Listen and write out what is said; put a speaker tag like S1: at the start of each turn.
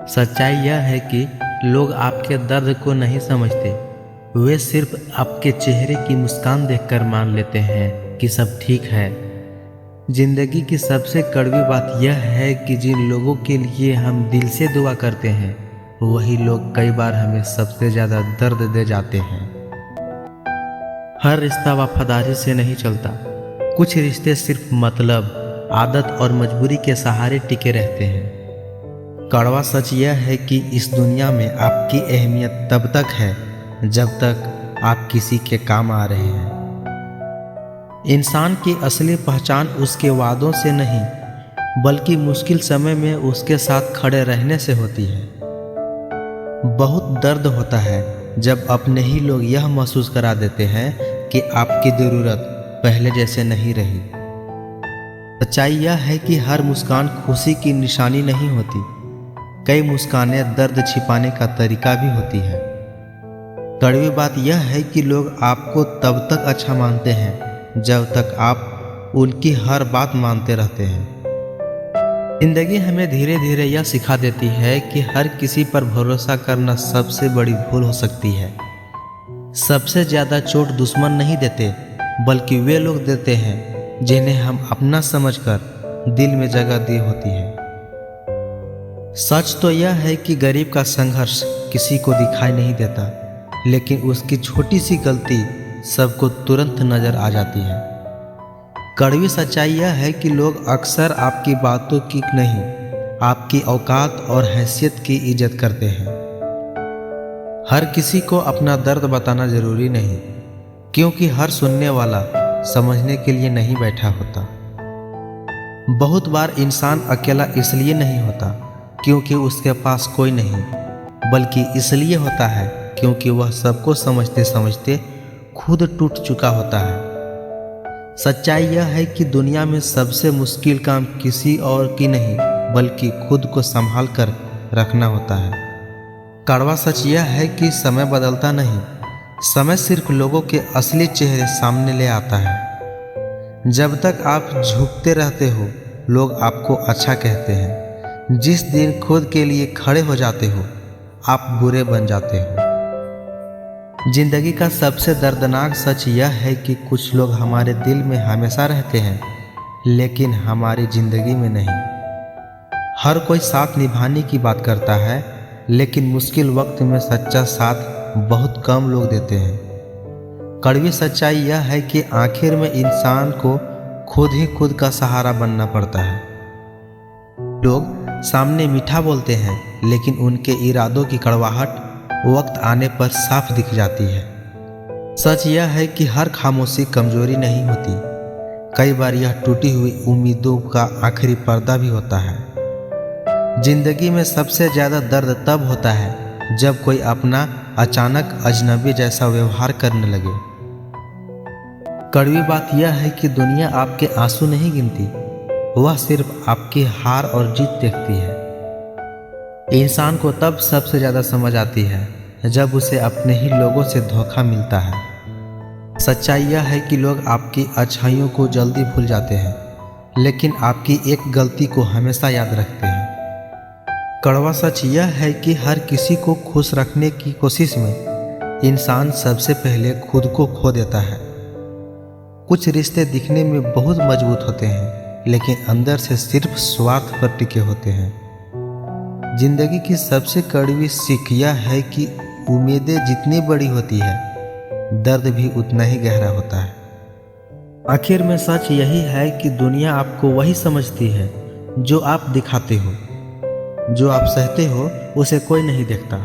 S1: सच्चाई यह है कि लोग आपके दर्द को नहीं समझते। वे सिर्फ आपके चेहरे की मुस्कान देखकर मान लेते हैं कि सब ठीक है। जिंदगी की सबसे कड़वी बात यह है कि जिन लोगों के लिए हम दिल से दुआ करते हैं वही लोग कई बार हमें सबसे ज़्यादा दर्द दे जाते हैं। हर रिश्ता वफादारी से नहीं चलता। कुछ रिश्ते सिर्फ मतलब, आदत और मजबूरी के सहारे टिके रहते हैं। कड़वा सच यह है कि इस दुनिया में आपकी अहमियत तब तक है जब तक आप किसी के काम आ रहे हैं। इंसान की असली पहचान उसके वादों से नहीं बल्कि मुश्किल समय में उसके साथ खड़े रहने से होती है। बहुत दर्द होता है जब अपने ही लोग यह महसूस करा देते हैं कि आपकी ज़रूरत पहले जैसे नहीं रही। सच्चाई यह है कि हर मुस्कान खुशी की निशानी नहीं होती। कई मुस्कानें दर्द छिपाने का तरीका भी होती है। कड़वी बात यह है कि लोग आपको तब तक अच्छा मानते हैं जब तक आप उनकी हर बात मानते रहते हैं। जिंदगी हमें धीरे धीरे यह सिखा देती है कि हर किसी पर भरोसा करना सबसे बड़ी भूल हो सकती है। सबसे ज़्यादा चोट दुश्मन नहीं देते बल्कि वे लोग देते हैं जिन्हें हम अपना समझकर दिल में जगह दी होती है। सच तो यह है कि गरीब का संघर्ष किसी को दिखाई नहीं देता, लेकिन उसकी छोटी सी गलती सबको तुरंत नजर आ जाती है। कड़वी सच्चाई यह है कि लोग अक्सर आपकी बातों की नहीं, आपकी औकात और हैसियत की इज्जत करते हैं। हर किसी को अपना दर्द बताना जरूरी नहीं, क्योंकि हर सुनने वाला समझने के लिए नहीं बैठा होता। बहुत बार इंसान अकेला इसलिए नहीं होता क्योंकि उसके पास कोई नहीं, बल्कि इसलिए होता है क्योंकि वह सबको समझते समझते खुद टूट चुका होता है। सच्चाई यह है कि दुनिया में सबसे मुश्किल काम किसी और की नहीं बल्कि खुद को संभाल कर रखना होता है। कड़वा सच यह है कि समय बदलता नहीं, समय सिर्फ लोगों के असली चेहरे सामने ले आता है। जब तक आप झुकते रहते हो लोग आपको अच्छा कहते हैं। जिस दिन खुद के लिए खड़े हो जाते हो आप बुरे बन जाते हो। जिंदगी का सबसे दर्दनाक सच यह है कि कुछ लोग हमारे दिल में हमेशा रहते हैं लेकिन हमारी जिंदगी में नहीं। हर कोई साथ निभाने की बात करता है लेकिन मुश्किल वक्त में सच्चा साथ बहुत कम लोग देते हैं। कड़वी सच्चाई यह है कि आखिर में इंसान को खुद ही खुद का सहारा बनना पड़ता है। लोग सामने मीठा बोलते हैं लेकिन उनके इरादों की कड़वाहट वक्त आने पर साफ दिख जाती है। सच यह है कि हर खामोशी कमजोरी नहीं होती, कई बार यह टूटी हुई उम्मीदों का आखिरी पर्दा भी होता है। जिंदगी में सबसे ज़्यादा दर्द तब होता है जब कोई अपना अचानक अजनबी जैसा व्यवहार करने लगे। कड़वी बात यह है कि दुनिया आपके आंसू नहीं गिनती, वह सिर्फ आपकी हार और जीत देखती है। इंसान को तब सबसे ज़्यादा समझ आती है जब उसे अपने ही लोगों से धोखा मिलता है। सच्चाई यह है कि लोग आपकी अच्छाइयों को जल्दी भूल जाते हैं लेकिन आपकी एक गलती को हमेशा याद रखते हैं। कड़वा सच यह है कि हर किसी को खुश रखने की कोशिश में इंसान सबसे पहले खुद को खो देता है। कुछ रिश्ते दिखने में बहुत मजबूत होते हैं लेकिन अंदर से सिर्फ स्वार्थ पर टिके होते हैं। जिंदगी की सबसे कड़वी सीख यह है कि उम्मीदें जितनी बड़ी होती है दर्द भी उतना ही गहरा होता है। आखिर में सच यही है कि दुनिया आपको वही समझती है जो आप दिखाते हो। जो आप सहते हो उसे कोई नहीं देखता।